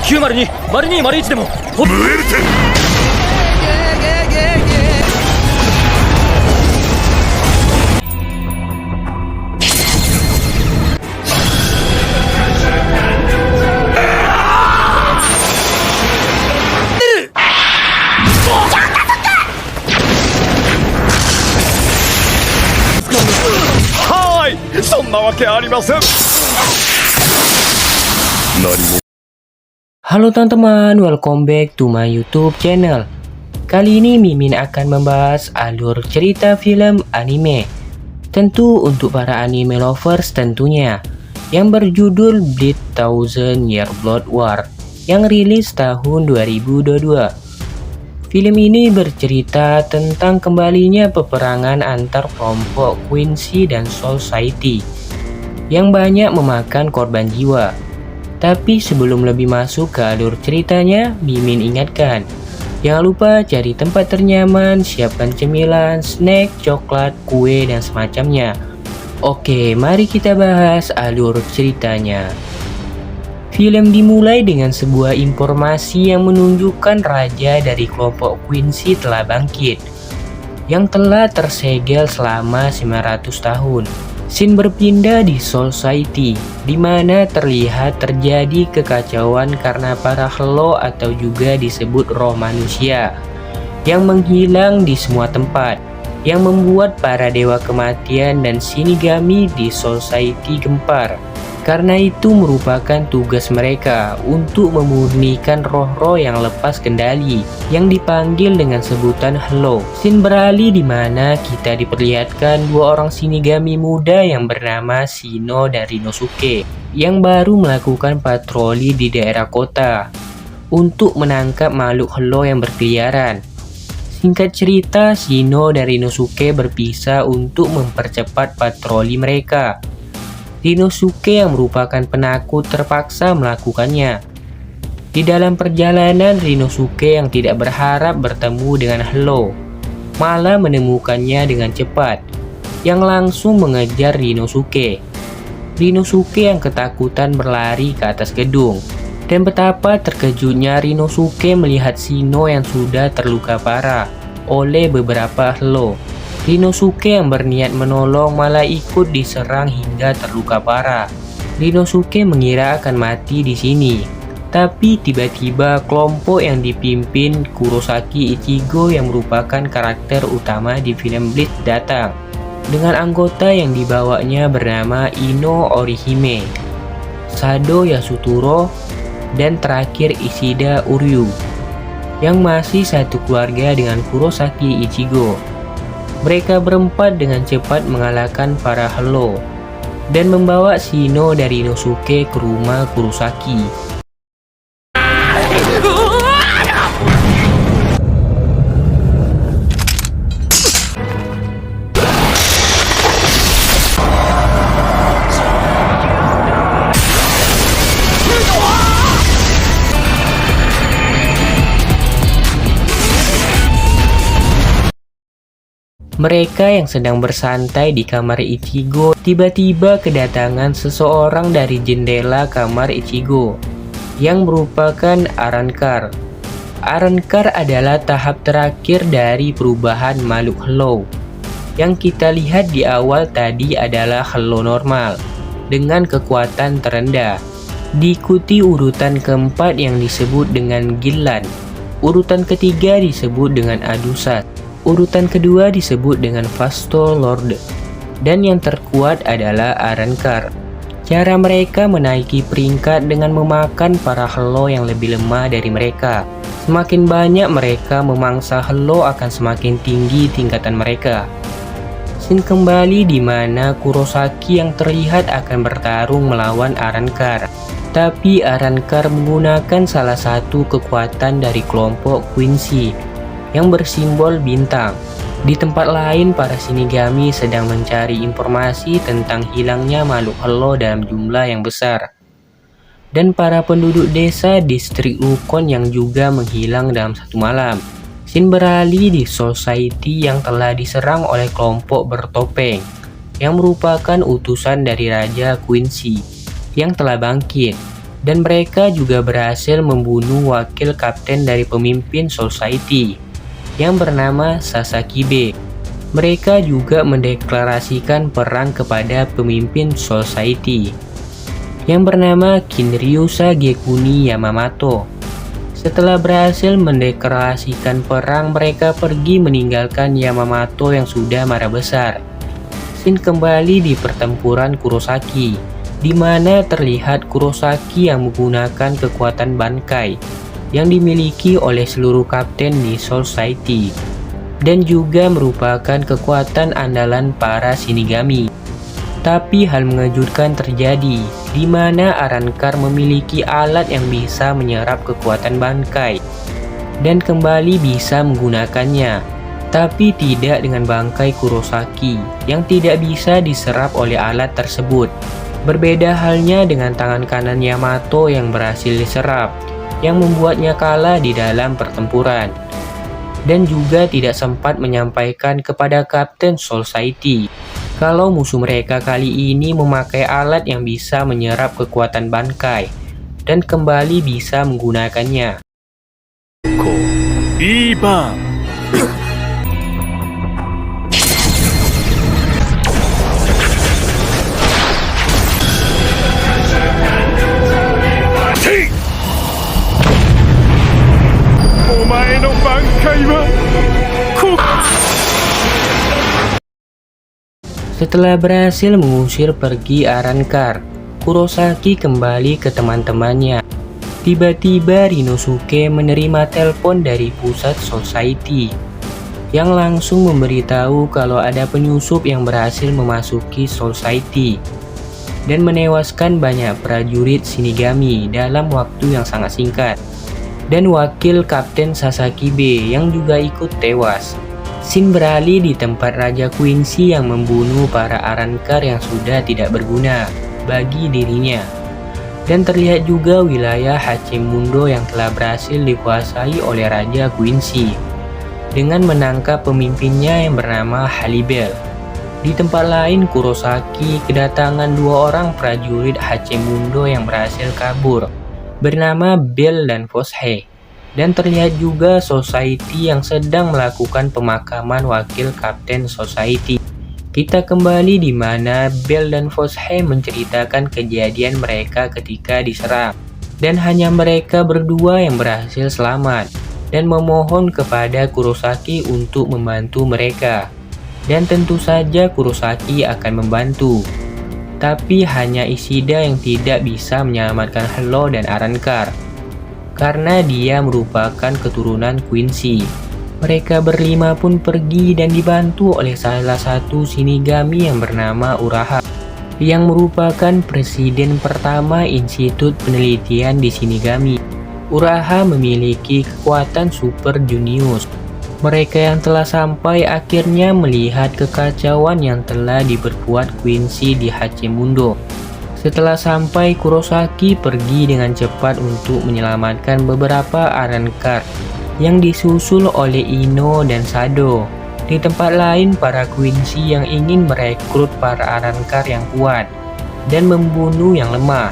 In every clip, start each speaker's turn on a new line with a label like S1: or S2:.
S1: 902、02、01でも。
S2: ムエルテはーい、そんなわけありません。何も
S3: Halo teman-teman, welcome back to my YouTube channel. Kali ini Mimin akan membahas alur cerita film anime. Tentu untuk para anime lovers tentunya, yang berjudul Bleach Thousand Year Blood War yang rilis tahun 2022. Film ini bercerita tentang kembalinya peperangan antar kelompok Quincy dan Society yang banyak memakan korban jiwa. Tapi sebelum lebih masuk ke alur ceritanya, Mimin ingatkan, jangan lupa cari tempat ternyaman, siapkan cemilan, snack, coklat, kue, dan semacamnya. Oke, mari kita bahas alur ceritanya. Film dimulai dengan sebuah informasi yang menunjukkan raja dari kelompok Quincy telah bangkit, yang telah tersegel selama 900 tahun. Scene berpindah di Society, di mana terlihat terjadi kekacauan karena para Hello atau juga disebut roh manusia yang menghilang di semua tempat, yang membuat para dewa kematian dan Shinigami di Society gempar. Karena itu merupakan tugas mereka untuk memurnikan roh-roh yang lepas kendali, yang dipanggil dengan sebutan Hello. Scene beralih di mana kita diperlihatkan dua orang Shinigami muda yang bernama Shino dan Rinosuke, yang baru melakukan patroli di daerah kota untuk menangkap makhluk Hello yang berkeliaran. Singkat cerita, Shino dan Rinosuke berpisah untuk mempercepat patroli mereka. Rinosuke yang merupakan penakut terpaksa melakukannya. Di dalam perjalanan, Rinosuke yang tidak berharap bertemu dengan Hello malah menemukannya dengan cepat, yang langsung mengejar Rinosuke. Rinosuke yang ketakutan berlari ke atas gedung, dan betapa terkejutnya Rinosuke melihat Shino yang sudah terluka parah oleh beberapa Hello. Rinosuke yang berniat menolong malah ikut diserang hingga terluka parah. Rinosuke mengira akan mati di sini, tapi tiba-tiba kelompok yang dipimpin Kurosaki Ichigo yang merupakan karakter utama di film Bleach datang, dengan anggota yang dibawanya bernama Ino Orihime, Sado Yasutaro, dan terakhir Ishida Uryu, yang masih satu keluarga dengan Kurosaki Ichigo. Mereka berempat dengan cepat mengalahkan para Hello dan membawa Shino dari Rinosuke ke rumah Kurosaki. Mereka yang sedang bersantai di kamar Ichigo tiba-tiba kedatangan seseorang dari jendela kamar Ichigo yang merupakan Arrancar. Arrancar adalah tahap terakhir dari perubahan makhluk Hello. Yang kita lihat di awal tadi adalah Hello normal dengan kekuatan terendah, diikuti urutan keempat yang disebut dengan Gillan, urutan ketiga disebut dengan Adusat, urutan kedua disebut dengan Vasto Lord, dan yang terkuat adalah Arrancar. Cara mereka menaiki peringkat dengan memakan para Hello yang lebih lemah dari mereka. Semakin banyak mereka memangsa Hello akan semakin tinggi tingkatan mereka. Scene kembali di mana Kurosaki yang terlihat akan bertarung melawan Arrancar. Tapi Arrancar menggunakan salah satu kekuatan dari kelompok Quincy yang bersimbol bintang. Di tempat lain, para Shinigami sedang mencari informasi tentang hilangnya makhluk Hello dalam jumlah yang besar. Dan para penduduk desa distrik Ukon yang juga menghilang dalam satu malam. Scene beralih di Society yang telah diserang oleh kelompok bertopeng, yang merupakan utusan dari Raja Quincy, yang telah bangkit. Dan mereka juga berhasil membunuh wakil kapten dari pemimpin Society yang bernama Sasakibe. Mereka juga mendeklarasikan perang kepada pemimpin Society yang bernama Kinryusa Gekuni Yamamoto. Setelah berhasil mendeklarasikan perang, mereka pergi meninggalkan Yamamoto yang sudah marah besar. Shin kembali di pertempuran Kurosaki, di mana terlihat Kurosaki yang menggunakan kekuatan Bankai yang dimiliki oleh seluruh kapten di Society dan juga merupakan kekuatan andalan para Shinigami. Tapi hal mengejutkan terjadi, di mana Arrancar memiliki alat yang bisa menyerap kekuatan Bankai dan kembali bisa menggunakannya, tapi tidak dengan bangkai Kurosaki yang tidak bisa diserap oleh alat tersebut. Berbeda halnya dengan tangan kanan Yamato yang berhasil diserap, yang membuatnya kalah di dalam pertempuran, dan juga tidak sempat menyampaikan kepada Kapten Society kalau musuh mereka kali ini memakai alat yang bisa menyerap kekuatan Bankai dan kembali bisa menggunakannya.
S2: Iban. Omae no Bankai wa
S3: Setelah berhasil mengusir pergi Arrancar, Kurosaki kembali ke teman-temannya. Tiba-tiba Rinosuke menerima telepon dari pusat Society yang langsung memberitahu kalau ada penyusup yang berhasil memasuki Society dan menewaskan banyak prajurit Shinigami dalam waktu yang sangat singkat. Dan wakil Kapten Sasakibe yang juga ikut tewas. Shin beralih di tempat Raja Quincy yang membunuh para Arrancar yang sudah tidak berguna bagi dirinya. Dan terlihat juga wilayah Hachimundo yang telah berhasil dikuasai oleh Raja Quincy dengan menangkap pemimpinnya yang bernama Halibel. Di tempat lain, Kurosaki kedatangan dua orang prajurit Hachimundo yang berhasil kabur bernama Bell dan Foshe. Dan terlihat juga Society yang sedang melakukan pemakaman wakil Kapten Society. Kita kembali di mana Bell dan Foshe menceritakan kejadian mereka ketika diserang, dan hanya mereka berdua yang berhasil selamat dan memohon kepada Kurosaki untuk membantu mereka. Dan tentu saja Kurosaki akan membantu. Tapi hanya Ishida yang tidak bisa menyelamatkan Hello dan Arrancar karena dia merupakan keturunan Quincy. Mereka berlima pun pergi dan dibantu oleh salah satu Shinigami yang bernama Uraha, yang merupakan presiden pertama Institut Penelitian di Shinigami. Uraha memiliki kekuatan Super Junius. Mereka yang telah sampai akhirnya melihat kekacauan yang telah diperbuat Quincy di Hachimundo. Setelah sampai, Kurosaki pergi dengan cepat untuk menyelamatkan beberapa Arrancar yang disusul oleh Ino dan Sado. Di tempat lain, para Quincy yang ingin merekrut para Arrancar yang kuat dan membunuh yang lemah.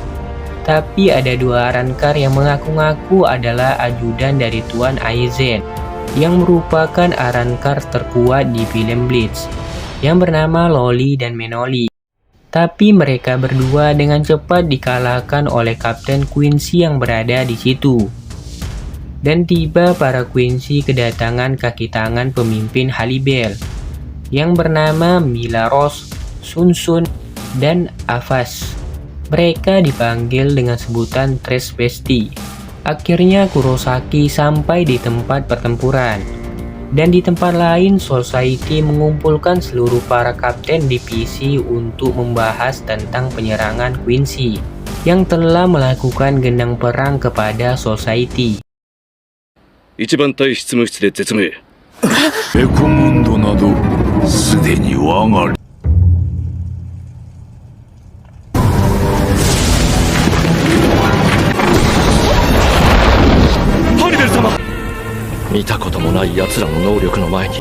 S3: Tapi ada dua Arrancar yang mengaku-ngaku adalah ajudan dari Tuan Aizen, yang merupakan Arrancar terkuat di film Bleach, yang bernama Loli dan Menoli. Tapi mereka berdua dengan cepat dikalahkan oleh Kapten Quincy yang berada di situ. Dan tiba para Quincy kedatangan kaki tangan pemimpin Halibel yang bernama Milaros, Sunsun, dan Avas. Mereka dipanggil dengan sebutan Tres Besti. Akhirnya Kurosaki sampai di tempat pertempuran. Dan di tempat lain, Society mengumpulkan seluruh para kapten divisi untuk membahas tentang penyerangan Quincy yang telah melakukan gendang perang kepada Society.
S2: 一番隊執務室で絶命。エコムンドなどすでに我がハリベル様、
S1: 見たこともない奴らの能力の前に